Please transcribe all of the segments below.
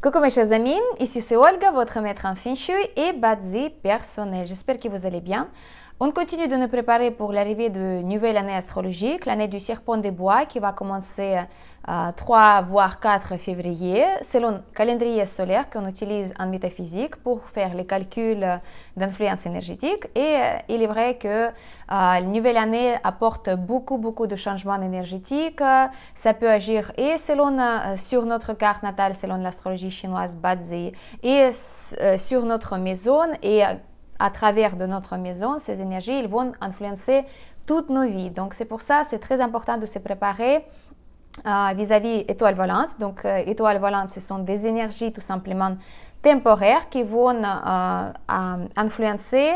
Coucou mes chers amis, ici c'est Olga, votre maître en Feng Shui et Bazi personnel. J'espère que vous allez bien. On continue de nous préparer pour l'arrivée de nouvelle année astrologique, l'année du serpent des bois qui va commencer 3 voire 4 février, selon le calendrier solaire qu'on utilise en métaphysique pour faire les calculs d'influence énergétique. Et il est vrai que la nouvelle année apporte beaucoup de changements énergétiques. Ça peut agir et sur notre carte natale, selon l'astrologie chinoise Bazi, et sur notre maison et à travers de notre maison, ces énergies, ils vont influencer toutes nos vies. Donc, c'est pour ça, c'est très important de se préparer vis-à-vis étoiles volantes. Donc, étoiles volantes, ce sont des énergies tout simplement temporaires qui vont influencer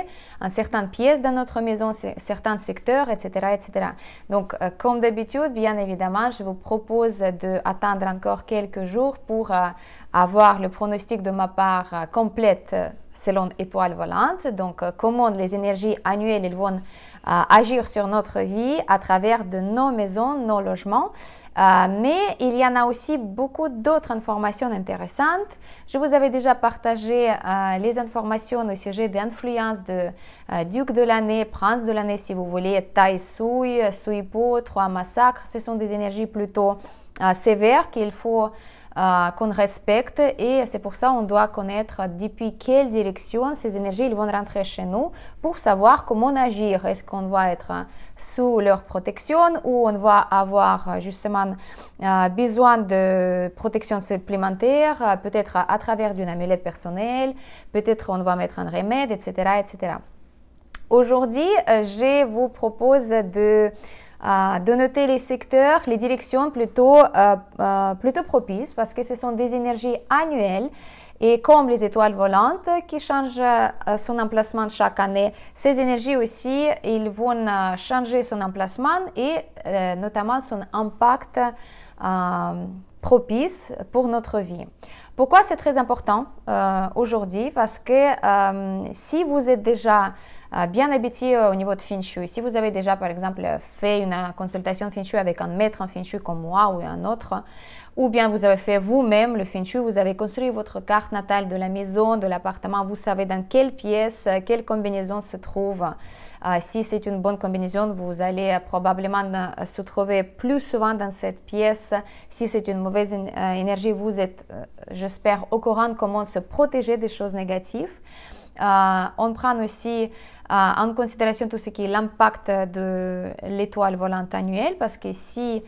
certaines pièces dans notre maison, certains secteurs, etc. etc. Donc, comme d'habitude, bien évidemment, je vous propose d'attendre encore quelques jours pour avoir le pronostic de ma part complète selon étoiles volantes. Donc, comment les énergies annuelles elles vont agir sur notre vie à travers de nos maisons, nos logements. Mais il y en a aussi beaucoup d'autres informations intéressantes. Je vous avais déjà partagé les informations au sujet des influences de Duc de l'année, Prince de l'année si vous voulez, Tai Sui, Sui Po, 3 massacres. Ce sont des énergies plutôt sévères qu'il faut qu'on respecte et c'est pour ça qu'on doit connaître depuis quelle direction ces énergies ils vont rentrer chez nous pour savoir comment agir. Est-ce qu'on va être sous leur protection ou on va avoir justement besoin de protection supplémentaire, peut-être à travers d'une amulette personnelle, peut-être on va mettre un remède, etc. etc. Aujourd'hui, je vous propose de noter les secteurs, les directions plutôt propices parce que ce sont des énergies annuelles et comme les étoiles volantes qui changent son emplacement chaque année, ces énergies aussi, ils vont changer son emplacement et notamment son impact propice pour notre vie. Pourquoi c'est très important aujourd'hui? Parce que si vous êtes déjà bien habitué au niveau de Feng Shui. Si vous avez déjà, par exemple, fait une consultation Feng Shui avec un maître en Feng Shui comme moi ou un autre, ou bien vous avez fait vous-même le Feng Shui, vous avez construit votre carte natale de la maison, de l'appartement, vous savez dans quelle pièce, quelle combinaison se trouve. Si c'est une bonne combinaison, vous allez probablement se trouver plus souvent dans cette pièce. Si c'est une mauvaise énergie, vous êtes, j'espère, au courant comment se protéger des choses négatives. On prend aussi en considération tout ce qui est l'impact de l'étoile volante annuelle parce que si,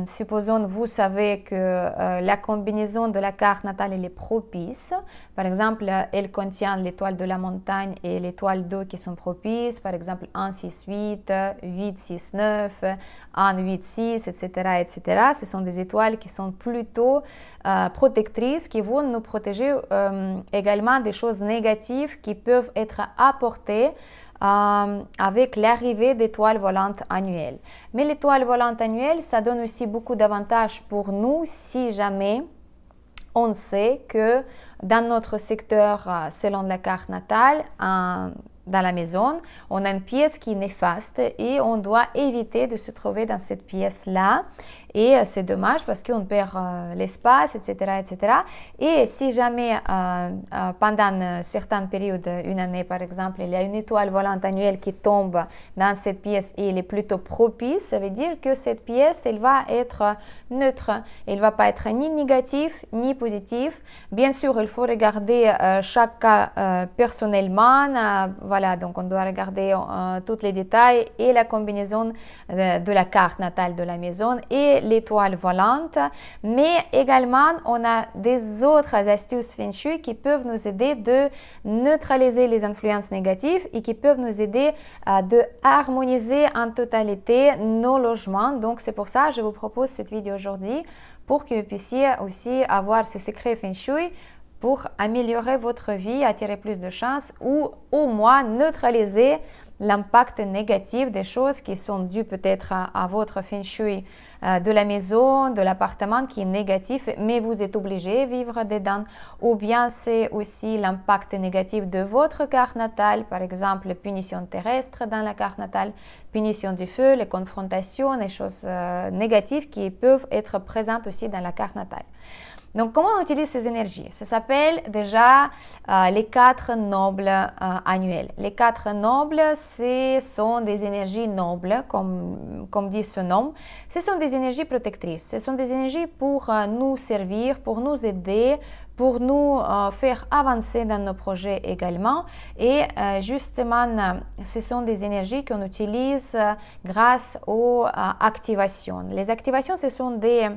supposons, vous savez que la combinaison de la carte natale elle est propice, par exemple, elle contient l'étoile de la montagne et l'étoile d'eau qui sont propices, par exemple 1, 6, 8, 8, 6, 9, 1, 8, 6, etc., etc. Ce sont des étoiles qui sont plutôt protectrices, qui vont nous protéger également des choses négatives qui peuvent être apportées avec l'arrivée d'étoiles volantes annuelles. Mais l'étoile volante annuelle, ça donne aussi beaucoup d'avantages pour nous si jamais on sait que dans notre secteur, selon la carte natale, dans la maison, on a une pièce qui est néfaste et on doit éviter de se trouver dans cette pièce-là. Et c'est dommage parce qu'on perd l'espace, etc., etc. Et si jamais pendant certaines périodes, une année par exemple, il y a une étoile volante annuelle qui tombe dans cette pièce et elle est plutôt propice, ça veut dire que cette pièce, elle va être neutre. Elle ne va pas être ni négative ni positive. Bien sûr, il faut regarder chaque cas personnellement. Voilà, donc on doit regarder tous les détails et la combinaison de la carte natale de la maison et l'étoile volante, mais également on a des autres astuces Feng Shui qui peuvent nous aider de neutraliser les influences négatives et qui peuvent nous aider de harmoniser en totalité nos logements. Donc c'est pour ça que je vous propose cette vidéo aujourd'hui pour que vous puissiez aussi avoir ce secret Feng Shui pour améliorer votre vie, attirer plus de chance ou au moins neutraliser l'impact négatif des choses qui sont dues peut-être à votre Feng Shui de la maison, de l'appartement qui est négatif, mais vous êtes obligé de vivre dedans. Ou bien c'est aussi l'impact négatif de votre carte natale, par exemple punition terrestre dans la carte natale, punition du feu, les confrontations, les choses négatives qui peuvent être présentes aussi dans la carte natale. Donc, comment on utilise ces énergies? Ça s'appelle déjà les 4 nobles annuels. Les 4 nobles, ce sont des énergies nobles, comme dit ce nom. Ce sont des énergies protectrices. Ce sont des énergies pour nous servir, pour nous aider, pour nous faire avancer dans nos projets également. Et justement, ce sont des énergies qu'on utilise grâce aux activations. Les activations, ce sont des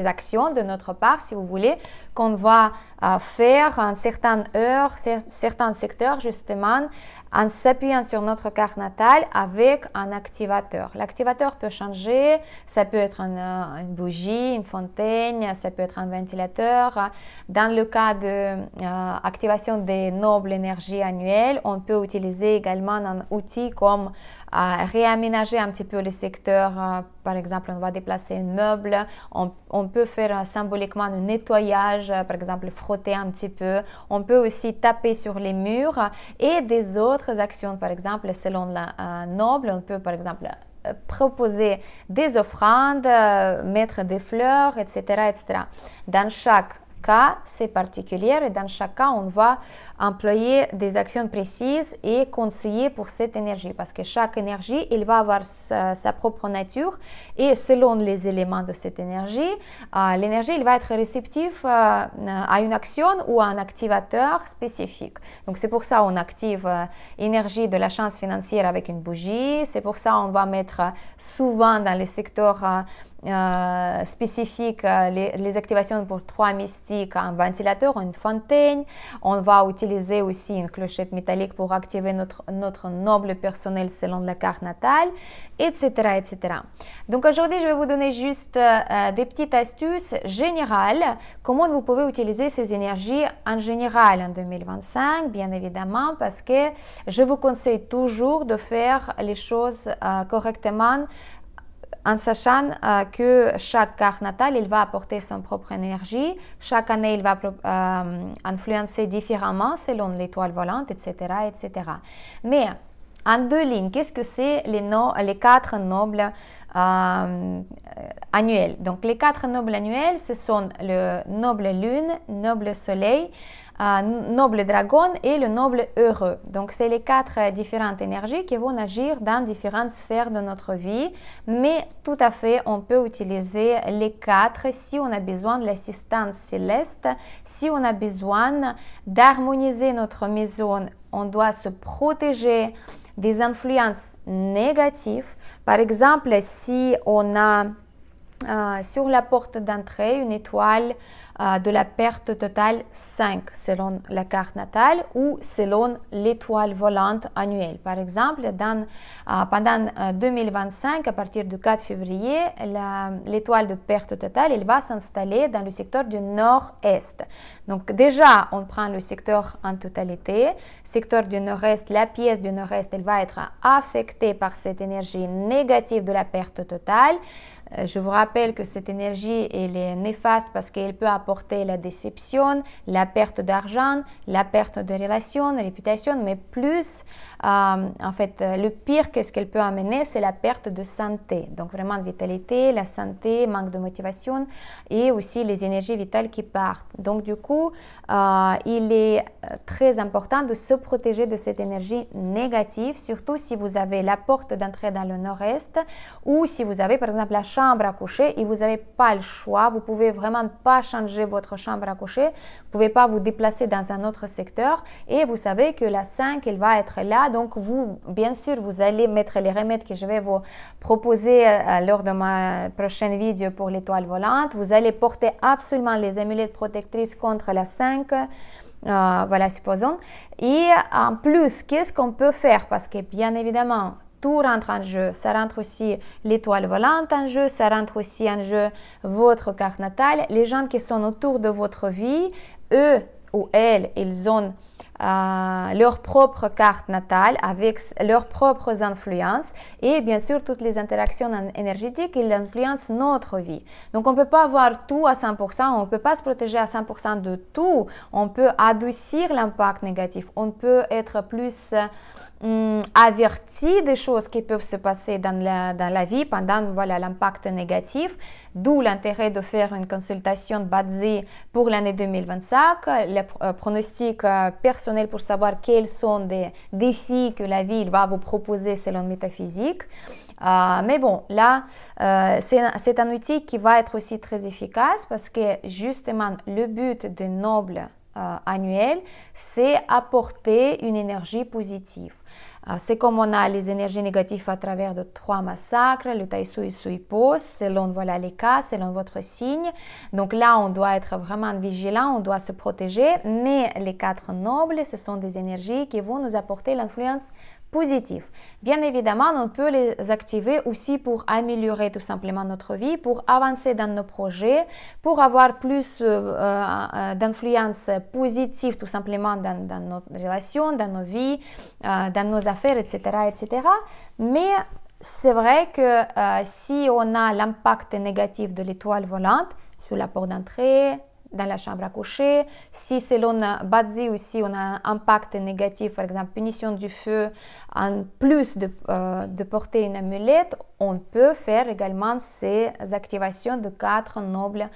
actions de notre part, si vous voulez, qu'on va faire en certaines heures, certains secteurs, justement, en s'appuyant sur notre carte natale avec un activateur. L'activateur peut changer, ça peut être une bougie, une fontaine, ça peut être un ventilateur. Dans le cas de activation des nobles énergies annuelles, on peut utiliser également un outil comme réaménager un petit peu les secteurs. Par exemple, on va déplacer un meuble, on peut faire symboliquement un nettoyage, par exemple frotter un petit peu. On peut aussi taper sur les murs et des autres actions, par exemple, selon la noble, on peut par exemple proposer des offrandes, mettre des fleurs, etc., etc. Dans chaque cas, c'est particulier et dans chaque cas, on va employer des actions précises et conseiller pour cette énergie parce que chaque énergie, il va avoir sa propre nature et selon les éléments de cette énergie, l'énergie, il va être réceptif à une action ou à un activateur spécifique. Donc, c'est pour ça qu'on active énergie de la chance financière avec une bougie. C'est pour ça qu'on va mettre souvent dans les secteurs spécifiques les activations pour 3 mystiques, un ventilateur, une fontaine. On va utiliser aussi une clochette métallique pour activer notre noble personnel selon la carte natale, etc., etc. Donc aujourd'hui, je vais vous donner juste des petites astuces générales, comment vous pouvez utiliser ces énergies en général en 2025, bien évidemment, parce que je vous conseille toujours de faire les choses correctement, en sachant que chaque carte natale, il va apporter son propre énergie. Chaque année, il va influencer différemment selon l'étoile volante, etc., etc. Mais en 2 lignes, qu'est-ce que c'est les 4 nobles annuels? Donc, les 4 nobles annuels, ce sont le noble lune, noble soleil, noble dragon et le noble heureux. Donc, c'est les 4 différentes énergies qui vont agir dans différentes sphères de notre vie, mais tout à fait, on peut utiliser les 4 si on a besoin de l'assistance céleste, si on a besoin d'harmoniser notre maison, on doit se protéger des influences négatives. Par exemple, si on a sur la porte d'entrée une étoile de la perte totale 5 selon la carte natale ou selon l'étoile volante annuelle. Par exemple, pendant 2025, à partir du 4 février, l'étoile de perte totale, elle va s'installer dans le secteur du nord-est. Donc déjà, on prend le secteur en totalité. Secteur du nord-est, la pièce du nord-est, elle va être affectée par cette énergie négative de la perte totale. Je vous rappelle que cette énergie, elle est néfaste parce qu'elle peut apporter la déception, la perte d'argent, la perte de relations, de réputation, mais plus, en fait, le pire qu'est-ce qu'elle peut amener, c'est la perte de santé. Donc vraiment de vitalité, la santé, manque de motivation et aussi les énergies vitales qui partent. Donc du coup, il est très important de se protéger de cette énergie négative, surtout si vous avez la porte d'entrée dans le nord-est ou si vous avez par exemple la chambre à coucher et vous n'avez pas le choix, vous pouvez vraiment pas changer votre chambre à coucher, vous pouvez pas vous déplacer dans un autre secteur et vous savez que la 5 elle va être là, donc vous bien sûr vous allez mettre les remèdes que je vais vous proposer lors de ma prochaine vidéo pour l'étoile volante, vous allez porter absolument les amulettes protectrices contre la 5. Voilà, supposons. Et en plus, qu'est-ce qu'on peut faire? Parce que bien évidemment, tout rentre en jeu. Ça rentre aussi l'étoile volante en jeu, ça rentre aussi en jeu votre carte natale. Les gens qui sont autour de votre vie, eux ou elles, ils ont leur propre carte natale avec leurs propres influences et bien sûr toutes les interactions énergétiques qui influencent notre vie. Donc on ne peut pas avoir tout à 100%, on ne peut pas se protéger à 100% de tout, on peut adoucir l'impact négatif, on peut être plus averti des choses qui peuvent se passer dans la vie pendant l'impact négatif, d'où l'intérêt de faire une consultation basée pour l'année 2025, les pronostics personnels pour savoir quels sont des défis que la vie va vous proposer selon métaphysique. Mais bon, là, c'est un outil qui va être aussi très efficace parce que justement, le but de Noble annuel, c'est apporter une énergie positive. C'est comme on a les énergies négatives à travers de 3 massacres, le Taisui Suipo, selon les cas, selon votre signe. Donc là, on doit être vraiment vigilant, on doit se protéger. Mais les 4 nobles, ce sont des énergies qui vont nous apporter l'influence positive. Bien évidemment, on peut les activer aussi pour améliorer tout simplement notre vie, pour avancer dans nos projets, pour avoir plus d'influence positive tout simplement dans nos relations, dans nos vies, dans nos affaires, etc. etc. Mais c'est vrai que si on a l'impact négatif de l'étoile volante sur la porte d'entrée, dans la chambre à coucher, si selon Badzi aussi on a un impact négatif, par exemple punition du feu, en plus de porter une amulette, on peut faire également ces activations de 4 nobles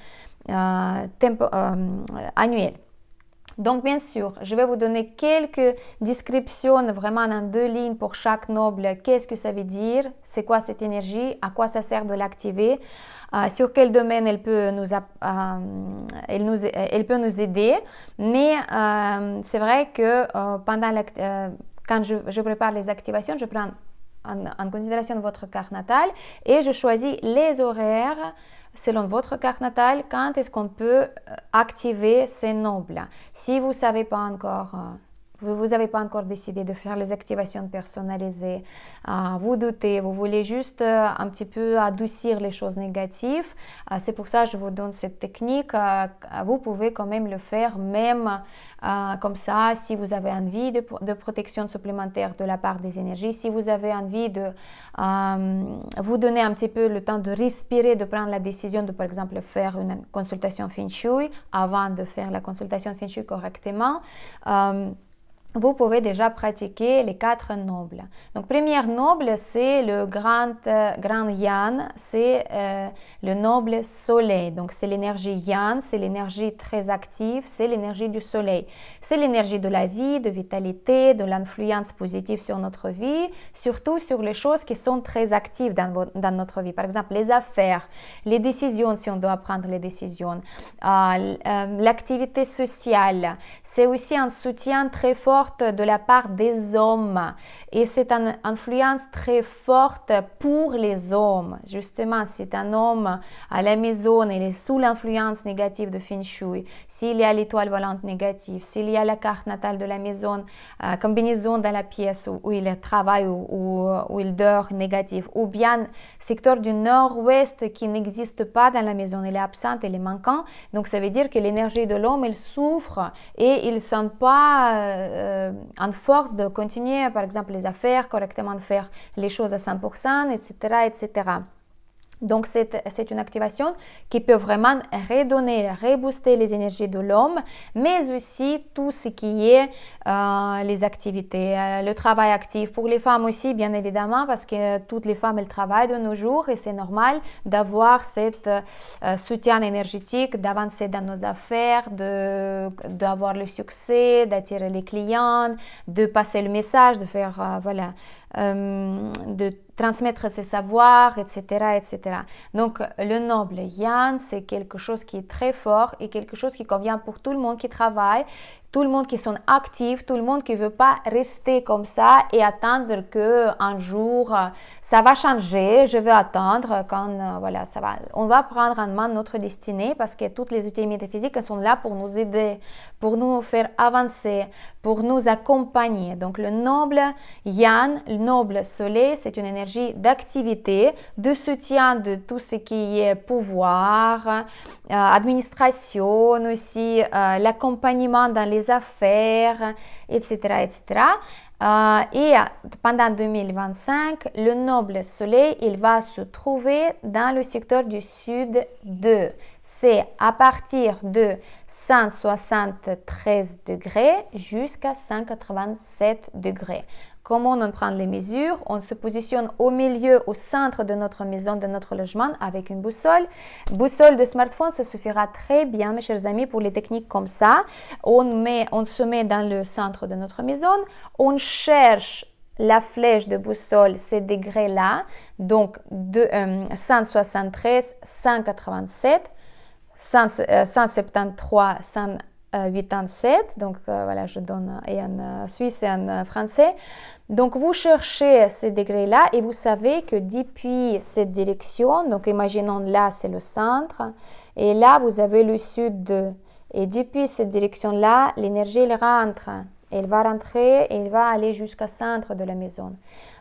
annuels. Donc bien sûr, je vais vous donner quelques descriptions vraiment en 2 lignes pour chaque noble. Qu'est-ce que ça veut dire? C'est quoi cette énergie? À quoi ça sert de l'activer? Sur quel domaine elle peut nous aider? Mais c'est vrai que quand je prépare les activations, je prends en considération votre carte natale et je choisis les horaires selon votre carte natale, quand est-ce qu'on peut activer ces nobles? Si vous savez pas encore, vous n'avez pas encore décidé de faire les activations personnalisées, vous doutez, vous voulez juste un petit peu adoucir les choses négatives, c'est pour ça que je vous donne cette technique. Vous pouvez quand même le faire, même comme ça, si vous avez envie de protection supplémentaire de la part des énergies, si vous avez envie de vous donner un petit peu le temps de respirer, de prendre la décision de, par exemple, faire une consultation Feng Shui avant de faire la consultation Feng Shui correctement. Vous pouvez déjà pratiquer les 4 nobles. Donc, premier noble, c'est le grand Yan, c'est le noble soleil. Donc, c'est l'énergie Yan, c'est l'énergie très active, c'est l'énergie du soleil. C'est l'énergie de la vie, de vitalité, de l'influence positive sur notre vie, surtout sur les choses qui sont très actives dans notre vie. Par exemple, les affaires, les décisions, si on doit prendre les décisions, l'activité sociale. C'est aussi un soutien très fort de la part des hommes et c'est une influence très forte pour les hommes. Justement, si un homme à la maison, il est sous l'influence négative de Feng Shui, s'il y a l'étoile volante négative, s'il y a la carte natale de la maison, combinaison dans la pièce où il travaille ou où il dort négative, ou bien secteur du nord-ouest qui n'existe pas dans la maison, il est absent, il est manquant, donc ça veut dire que l'énergie de l'homme, il souffre et il ne sent pas en force de continuer, par exemple, les affaires, correctement de faire les choses à 100%, etc., etc. Donc, c'est une activation qui peut vraiment redonner, rebooster les énergies de l'homme, mais aussi tout ce qui est les activités, le travail actif. Pour les femmes aussi, bien évidemment, parce que toutes les femmes, elles travaillent de nos jours et c'est normal d'avoir cet soutien énergétique, d'avancer dans nos affaires, d'avoir le succès, d'attirer les clients, de passer le message, de faire, de transmettre ses savoirs, etc., etc. Donc, le noble Yan, c'est quelque chose qui est très fort et quelque chose qui convient pour tout le monde qui travaille, tout le monde qui sont actifs, tout le monde qui ne veut pas rester comme ça et attendre qu'un jour, ça va changer, je vais attendre quand, voilà, ça va. On va prendre en main notre destinée parce que toutes les outils métaphysiques sont là pour nous aider, pour nous faire avancer, pour nous accompagner. Donc, le noble Yan, le noble soleil, c'est une énergie d'activité, de soutien de tout ce qui est pouvoir, administration aussi, l'accompagnement dans les des affaires, etc., etc. Et pendant 2025, le noble soleil, il va se trouver dans le secteur du sud 2. C'est à partir de 173 degrés jusqu'à 187 degrés. Comment on prend les mesures? On se positionne au milieu, au centre de notre maison, de notre logement avec une boussole. Boussole de smartphone, ça suffira très bien, mes chers amis, pour les techniques comme ça. On se met dans le centre de notre maison. On cherche la flèche de boussole, ces degrés-là, donc de 173, 187, 173, 187, donc voilà, je donne en suisse et en français. Donc vous cherchez ces degrés-là et vous savez que depuis cette direction, donc imaginons là c'est le centre et là vous avez le sud 2. Et depuis cette direction-là, l'énergie elle rentre. Elle va rentrer et elle va aller jusqu'au centre de la maison.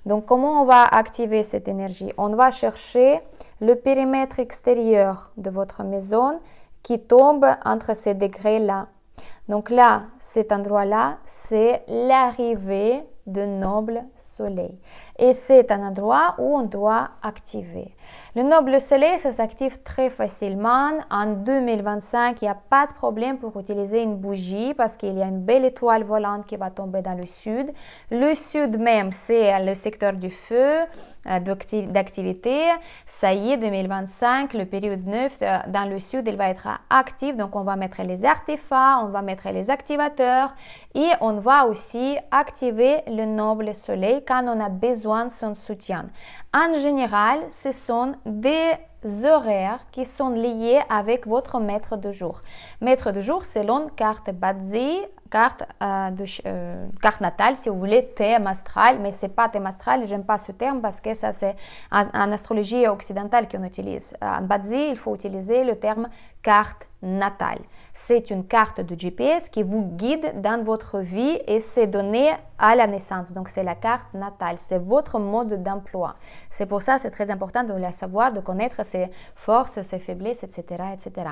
Donc, comment on va activer cette énergie? On va chercher le périmètre extérieur de votre maison qui tombe entre ces degrés-là. Donc là, cet endroit-là, c'est l'arrivée de noble soleil. Et c'est un endroit où on doit activer. Le noble soleil, ça s'active très facilement. En 2025, il n'y a pas de problème pour utiliser une bougie parce qu'il y a une belle étoile volante qui va tomber dans le sud. Le sud même, c'est le secteur du feu, d'activité. Ça y est, 2025, le période 9 dans le sud, il va être actif. Donc, on va mettre les artefacts, on va mettre les activateurs et on va aussi activer le noble soleil quand on a besoin de son soutien. En général, ce sont des horaires qui sont liés avec votre maître de jour. Maître de jour selon carte Badzi, carte natale, si vous voulez, thème astral, mais c'est pas thème astral, j'aime pas ce terme parce que ça c'est en astrologie occidentale qu'on utilise. En Badzi, il faut utiliser le terme carte natale. C'est une carte de GPS qui vous guide dans votre vie et c'est donné à la naissance. Donc, c'est la carte natale, c'est votre mode d'emploi. C'est pour ça, c'est très important de la savoir, de connaître ses forces, ses faiblesses, etc., etc.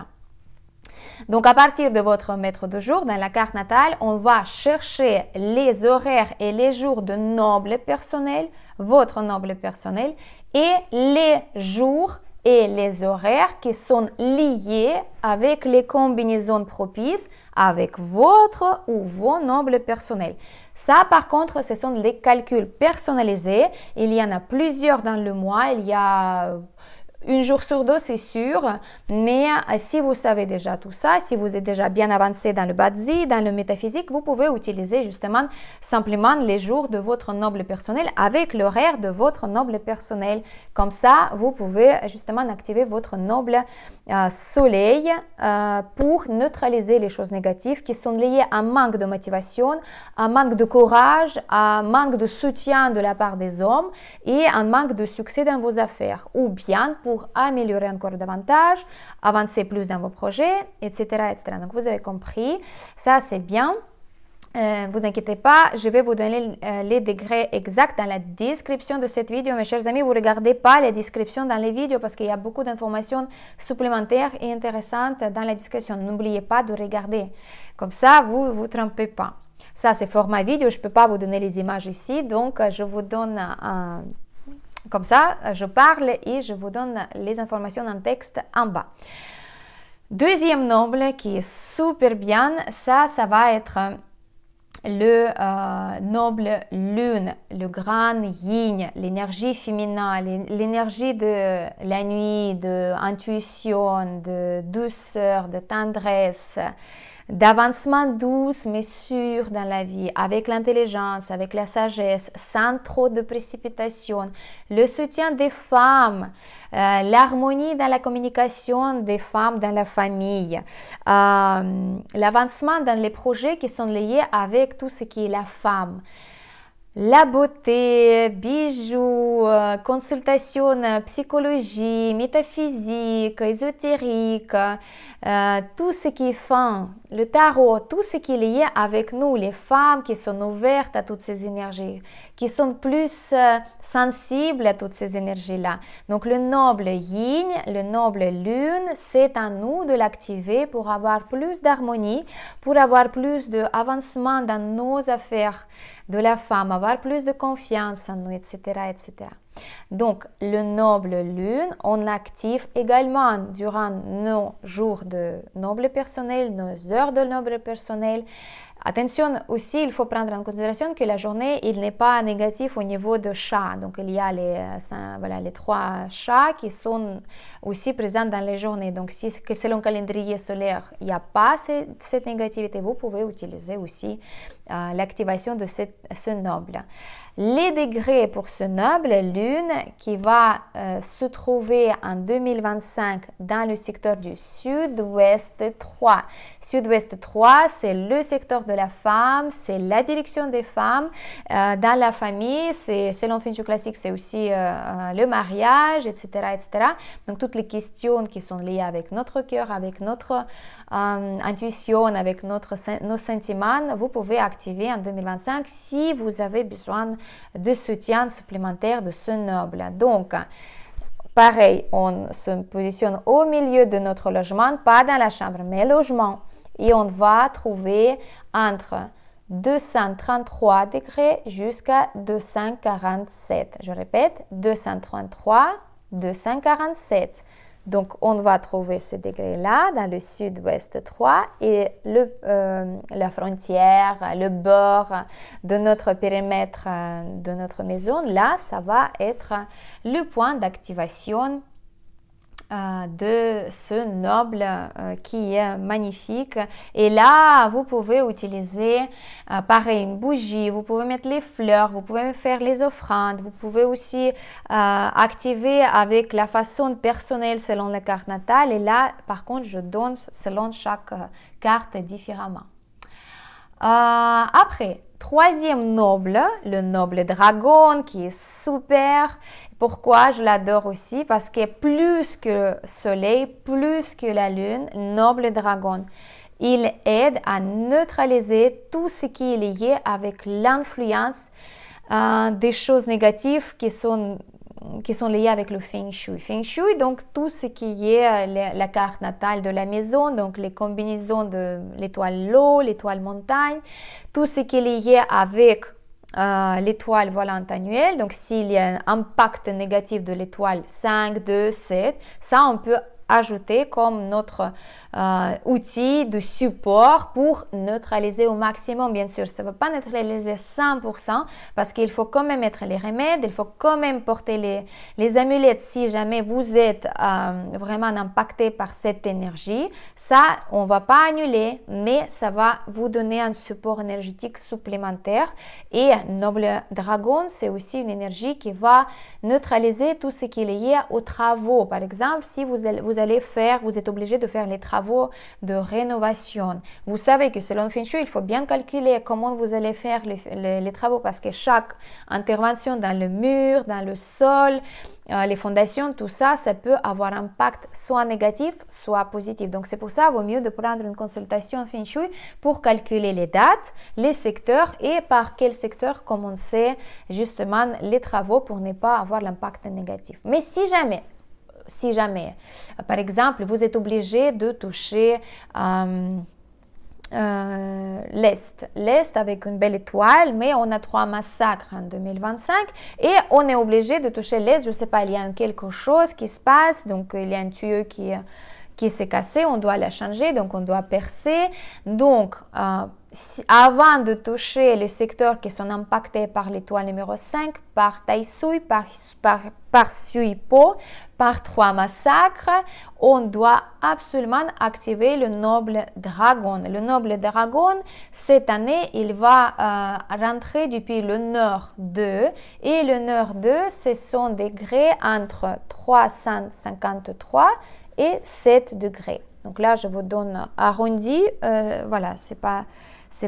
Donc, à partir de votre maître de jour, dans la carte natale, on va chercher les horaires et les jours de noble personnel, votre noble personnel, et les jours et les horaires qui sont liés avec les combinaisons propices avec votre ou vos nobles personnels. Ça, par contre, ce sont les calculs personnalisés. Il y en a plusieurs dans le mois. Il y a un jour sur deux, c'est sûr, mais si vous savez déjà tout ça, si vous êtes déjà bien avancé dans le Badzi, dans le métaphysique, vous pouvez utiliser justement simplement les jours de votre noble personnel avec l'horaire de votre noble personnel. Comme ça, vous pouvez justement activer votre noble soleil pour neutraliser les choses négatives qui sont liées à un manque de motivation, un manque de courage, un manque de soutien de la part des hommes et un manque de succès dans vos affaires, ou bien pour améliorer encore davantage, avancer plus dans vos projets, etc., etc. Donc, vous avez compris, ça c'est bien. Vous inquiétez pas, je vais vous donner les degrés exacts dans la description de cette vidéo. Mes chers amis, vous ne regardez pas les descriptions dans les vidéos parce qu'il y a beaucoup d'informations supplémentaires et intéressantes dans la description. N'oubliez pas de regarder. Comme ça, vous ne vous trompez pas. Ça, c'est format vidéo. Je ne peux pas vous donner les images ici. Donc, je vous donne comme ça, je parle et je vous donne les informations en texte en bas. Deuxième noble qui est super bien, ça va être le noble lune, le grand yin, l'énergie féminine, l'énergie de la nuit, de intuition, de douceur, de tendresse, d'avancement douce mais sûr dans la vie, avec l'intelligence, avec la sagesse, sans trop de précipitation, le soutien des femmes, l'harmonie dans la communication des femmes dans la famille, l'avancement dans les projets qui sont liés avec tout ce qui est la femme. La beauté, bijoux, consultation psychologie, métaphysique, ésotérique, tout ce qui est fin, le tarot, tout ce qui est lié avec nous, les femmes qui sont ouvertes à toutes ces énergies, qui sont plus sensibles à toutes ces énergies-là. Donc le noble yin, le noble lune, c'est à nous de l'activer pour avoir plus d'harmonie, pour avoir plus d'avancement dans nos affaires de la femme, avoir plus de confiance en nous, etc., etc. Donc, le noble lune, on l'active également durant nos jours de noble personnel, nos heures de noble personnel. Attention aussi, il faut prendre en considération que la journée, il n'est pas négatif au niveau de chat. Donc, il y a les 3 chats qui sont aussi présents dans les journées. Donc, si selon le calendrier solaire, il n'y a pas cette négativité, vous pouvez utiliser aussi l'activation de ce noble. Les degrés pour ce noble lune qui va se trouver en 2025 dans le secteur du sud-ouest 3. Sud-ouest 3, c'est le secteur de la femme, c'est la direction des femmes. Dans la famille, selon Feng Shui classique, c'est aussi le mariage, etc., etc. Donc, toutes les questions qui sont liées avec notre cœur, avec notre intuition, avec nos sentiments, vous pouvez activer en 2025 si vous avez besoin de soutien supplémentaire de ce noble. Donc, pareil, on se positionne au milieu de notre logement, pas dans la chambre, mais logement. Et on va trouver entre 233 degrés jusqu'à 247. Je répète, 233, 247. Donc, on va trouver ce degré-là dans le sud-ouest 3 et la frontière, le bord de notre périmètre de notre maison, là, ça va être le point d'activation de ce noble qui est magnifique. Et là, vous pouvez utiliser pareil une bougie, vous pouvez mettre les fleurs, vous pouvez faire les offrandes, vous pouvez aussi activer avec la façon personnelle selon la carte natale. Et là, par contre, je donne selon chaque carte différemment. Après, troisième noble, le noble dragon qui est super. Pourquoi je l'adore aussi? Parce que plus que le soleil, plus que la lune, noble dragon, il aide à neutraliser tout ce qui est lié avec l'influence des choses négatives qui sont liées avec le Feng Shui. Feng Shui, donc tout ce qui est la carte natale de la maison, donc les combinaisons de l'étoile l'eau, l'étoile montagne, tout ce qui est lié avec l'étoile volante annuelle. Donc s'il y a un impact négatif de l'étoile 5, 2, 7, ça on peut ajouter comme notre outil de support pour neutraliser au maximum. Bien sûr, ça ne va pas neutraliser 100% parce qu'il faut quand même mettre les remèdes, il faut quand même porter les amulettes si jamais vous êtes vraiment impacté par cette énergie. Ça, on ne va pas annuler, mais ça va vous donner un support énergétique supplémentaire. Et Noble Dragon, c'est aussi une énergie qui va neutraliser tout ce qui est lié aux travaux. Par exemple, si vous êtes obligé de faire les travaux de rénovation. Vous savez que selon Feng Shui, il faut bien calculer comment vous allez faire les travaux parce que chaque intervention dans le mur, dans le sol, les fondations, tout ça, ça peut avoir un impact soit négatif, soit positif. Donc, c'est pour ça qu'il vaut mieux de prendre une consultation Feng Shui pour calculer les dates, les secteurs et par quel secteur commencer justement les travaux pour ne pas avoir l'impact négatif. Mais si jamais, par exemple, vous êtes obligé de toucher l'Est avec une belle étoile, mais on a 3 massacres en 2025 et on est obligé de toucher l'Est, je ne sais pas, il y a quelque chose qui se passe, donc il y a un tuyau qui s'est cassé, on doit la changer, donc on doit percer. Donc, avant de toucher les secteurs qui sont impactés par l'étoile numéro 5, par Tai Sui, par Sui Po, par 3 massacres, on doit absolument activer le noble dragon. Le noble dragon, cette année, il va rentrer depuis le nord 2 et le nord 2, ce sont des degrés entre 353 et 7 degrés. Donc là, je vous donne arrondi, voilà, c'est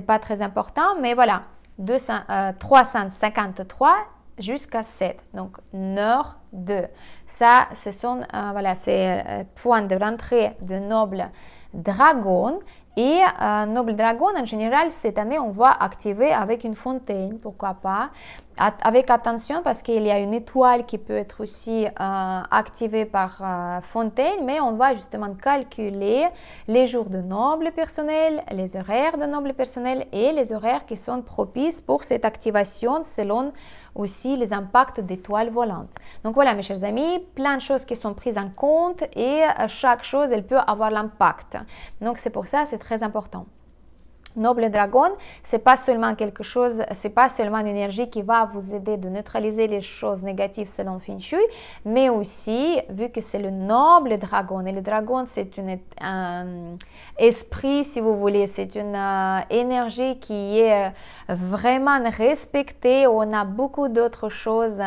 pas très important, mais voilà, 353 jusqu'à 7. Donc, Nord 2. Ça, ce sont, voilà, c'est point de rentrée de Noble Dragon. Et Noble Dragon, en général, cette année, on va activer avec une fontaine, pourquoi pas. Avec attention, parce qu'il y a une étoile qui peut être aussi activée par fontaine, mais on va justement calculer les jours de noble personnel, les horaires de noble personnel et les horaires qui sont propices pour cette activation selon aussi les impacts d'étoiles volantes. Donc voilà, mes chers amis, plein de choses qui sont prises en compte et chaque chose, elle peut avoir l'impact. Donc c'est pour ça, c'est très important. Noble Dragon, c'est pas seulement quelque chose, c'est pas seulement une énergie qui va vous aider de neutraliser les choses négatives selon Feng Shui, mais aussi, vu que c'est le Noble Dragon, et le dragon c'est un esprit, si vous voulez, c'est une énergie qui est vraiment respectée. On a beaucoup d'autres choses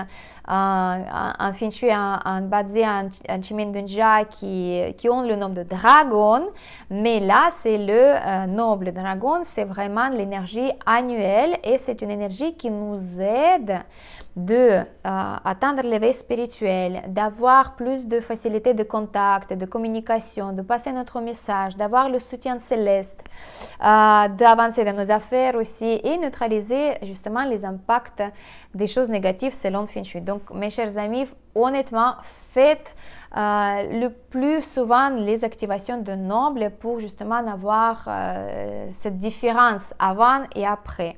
en Feng Shui, en Bazi, en Chimène Dunja qui ont le nom de dragon, mais là c'est le Noble Dragon. C'est vraiment l'énergie annuelle et c'est une énergie qui nous aide de atteindre l'éveil spirituel, d'avoir plus de facilité de contact, de communication, de passer notre message, d'avoir le soutien céleste, d'avancer dans nos affaires aussi et neutraliser justement les impacts des choses négatives selon Feng Shui. Donc mes chers amis, honnêtement, faites le plus souvent les activations de Noble pour justement avoir cette différence avant et après.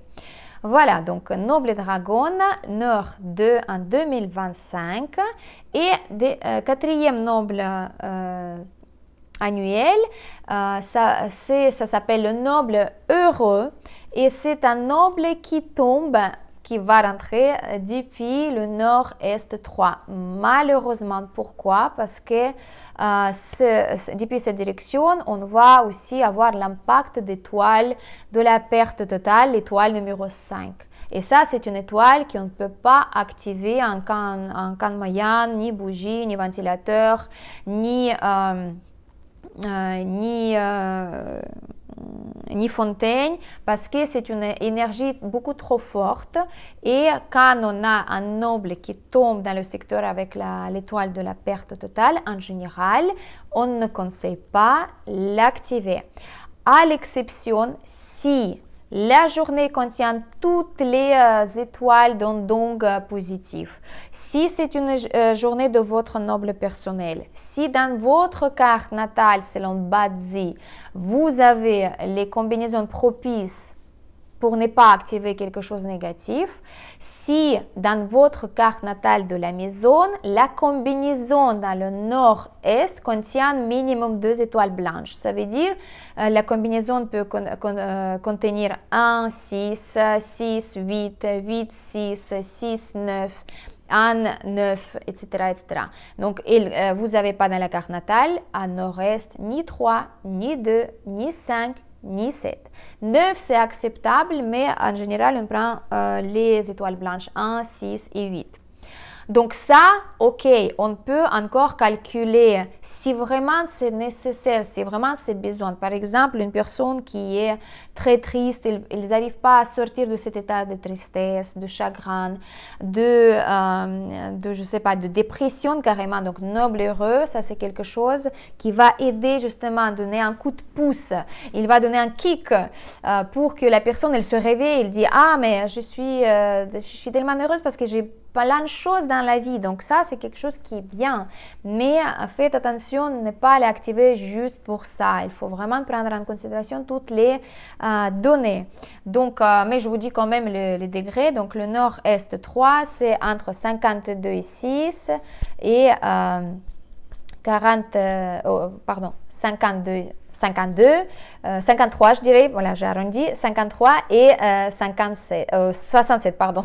Voilà, donc Noble Dragon, Nord 2 en 2025 et quatrième Noble annuel, ça s'appelle le Noble Heureux et c'est un Noble qui tombe, qui va rentrer depuis le nord-est 3. Malheureusement, pourquoi? Parce que depuis cette direction, on va aussi avoir l'impact d'étoile de la perte totale, l'étoile numéro 5. Et ça, c'est une étoile qu'on ne peut pas activer en can moyen, ni bougie, ni ventilateur, ni fontaine, parce que c'est une énergie beaucoup trop forte et quand on a un noble qui tombe dans le secteur avec l'étoile de la perte totale, en général, on ne conseille pas l'activer. À l'exception si la journée contient toutes les étoiles d'ondes positives. Si c'est une journée de votre noble personnel, si dans votre carte natale, selon Bazi, vous avez les combinaisons propices pour ne pas activer quelque chose de négatif, si dans votre carte natale de la maison, la combinaison dans le nord-est contient minimum 2 étoiles blanches. Ça veut dire la combinaison peut contenir 1, 6, 6, 8, 8, 6, 6, 9, 1, 9, etc. etc. Donc, vous n'avez pas dans la carte natale à nord-est ni 3, ni 2, ni 5, ni 7. 9, c'est acceptable, mais en général, on prend les étoiles blanches 1, 6 et 8. Donc ça, ok, on peut encore calculer si vraiment c'est nécessaire, si vraiment c'est besoin. Par exemple, une personne qui est très triste, ils n'arrivent pas à sortir de cet état de tristesse, de chagrin, je sais pas, de dépression carrément. Donc noble heureux, ça c'est quelque chose qui va aider justement à donner un coup de pouce. Il va donner un kick pour que la personne elle se réveille, elle dit ah mais je suis tellement heureuse parce que j'ai plein de choses dans la vie, donc ça c'est quelque chose qui est bien, mais faites attention de ne pas l'activer juste pour ça. Il faut vraiment prendre en considération toutes les données. Donc mais je vous dis quand même les degrés. Donc le nord-est 3 c'est entre 52 et 6 et 53 je dirais, voilà j'ai arrondi, 53 et 67 pardon.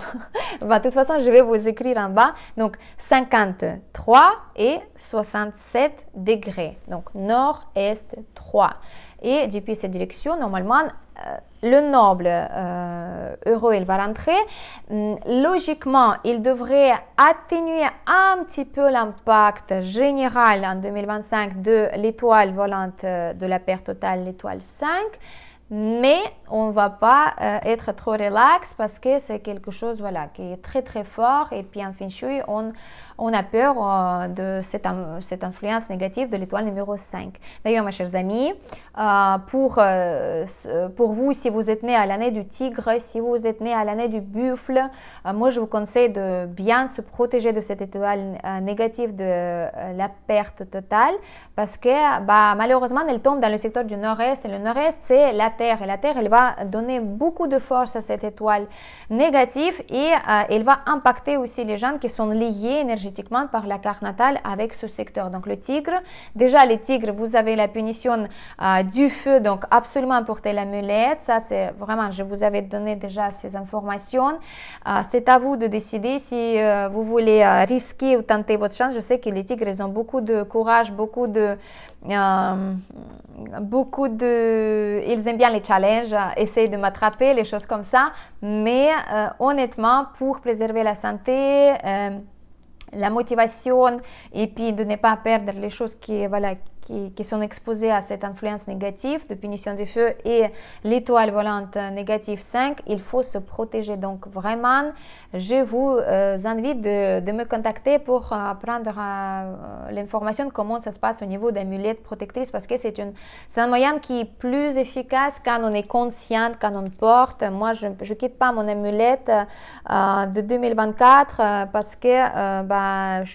De toute façon je vais vous écrire en bas, donc 53 et 67 degrés, donc nord-est 3 et depuis cette direction normalement le noble heureux il va rentrer, logiquement il devrait atténuer un petit peu l'impact général en 2025 de l'étoile volante de la perte totale, l'étoile 5, mais on ne va pas être trop relax parce que c'est quelque chose voilà, qui est très très fort et puis en Feng Shui, on a peur de cette influence négative de l'étoile numéro 5. D'ailleurs, mes chers amis, pour vous, si vous êtes né à l'année du tigre, si vous êtes né à l'année du buffle, moi je vous conseille de bien se protéger de cette étoile négative de la perte totale parce que malheureusement elle tombe dans le secteur du nord-est et le nord-est c'est la Terre et la Terre elle va donner beaucoup de force à cette étoile négative et elle va impacter aussi les gens qui sont liés énergétiquement par la carte natale avec ce secteur. Donc le tigre, déjà les tigres, vous avez la punition du feu, donc absolument porter l'amulette, ça c'est vraiment, je vous avais donné déjà ces informations, c'est à vous de décider si vous voulez risquer ou tenter votre chance. Je sais que les tigres ils ont beaucoup de courage, ils aiment bien les challenges, essayer de m'attraper, les choses comme ça, mais honnêtement pour préserver la santé, la motivation et puis de ne pas perdre les choses qui sont exposées à cette influence négative de punition du feu et l'étoile volante négative 5, il faut se protéger. Donc vraiment, je vous invite de me contacter pour prendre l'information comment ça se passe au niveau d'amulettes protectrices parce que c'est un moyen qui est plus efficace quand on est conscient, quand on porte. Moi, je ne quitte pas mon amulette de 2024 parce que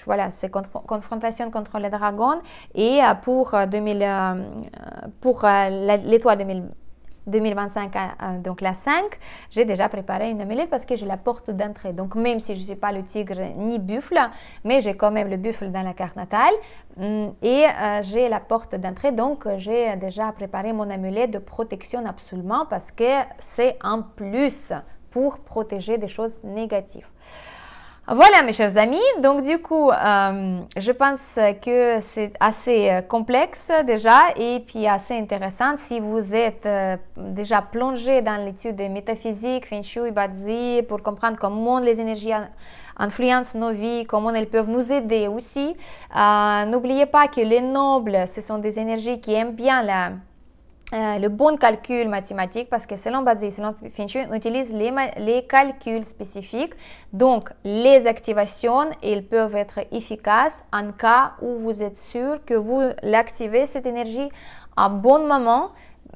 voilà, c'est confrontation contre les dragons et pour l'étoile 2025, donc la 5, j'ai déjà préparé une amulette parce que j'ai la porte d'entrée. Donc même si je ne suis pas le tigre ni buffle, mais j'ai quand même le buffle dans la carte natale et j'ai la porte d'entrée. Donc j'ai déjà préparé mon amulette de protection absolument parce que c'est un plus pour protéger des choses négatives. Voilà mes chers amis, donc du coup, je pense que c'est assez complexe déjà et puis assez intéressant si vous êtes déjà plongé dans l'étude métaphysique, Feng Shui, Bazi, pour comprendre comment les énergies influencent nos vies, comment elles peuvent nous aider aussi. N'oubliez pas que les nobles, ce sont des énergies qui aiment bien le bon calcul mathématique parce que selon Bazi, selon Feng Shui, on utilise les calculs spécifiques. Donc, les activations, elles peuvent être efficaces en cas où vous êtes sûr que vous l'activez, cette énergie, à bon moment,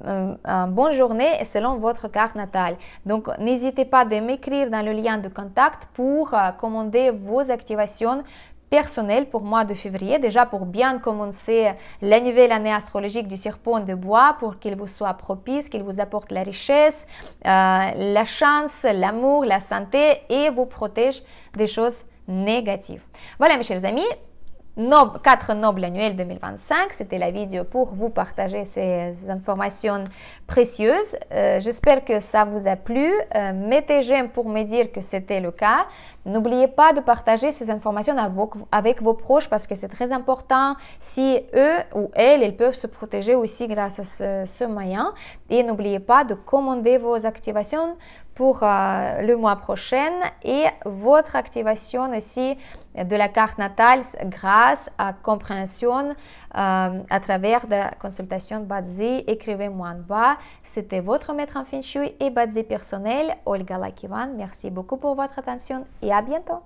une bonne journée et selon votre carte natale. Donc, n'hésitez pas de m'écrire dans le lien de contact pour commander vos activations personnel pour mois de février, déjà pour bien commencer la nouvelle année astrologique du serpent de bois, pour qu'il vous soit propice, qu'il vous apporte la richesse, la chance, l'amour, la santé et vous protège des choses négatives. Voilà mes chers amis, 4 nobles annuels 2025, c'était la vidéo pour vous partager ces informations précieuses. J'espère que ça vous a plu. Mettez j'aime pour me dire que c'était le cas. N'oubliez pas de partager ces informations avec vos proches parce que c'est très important. Si eux ou elles, ils peuvent se protéger aussi grâce à ce moyen. Et n'oubliez pas de commander vos activations pour le mois prochain et votre activation aussi de la carte natale grâce à compréhension à travers la consultation Bazi. Écrivez-moi en bas. C'était votre maître en Feng Shui et Bazi personnel, Olga Lakivan. Merci beaucoup pour votre attention et à bientôt.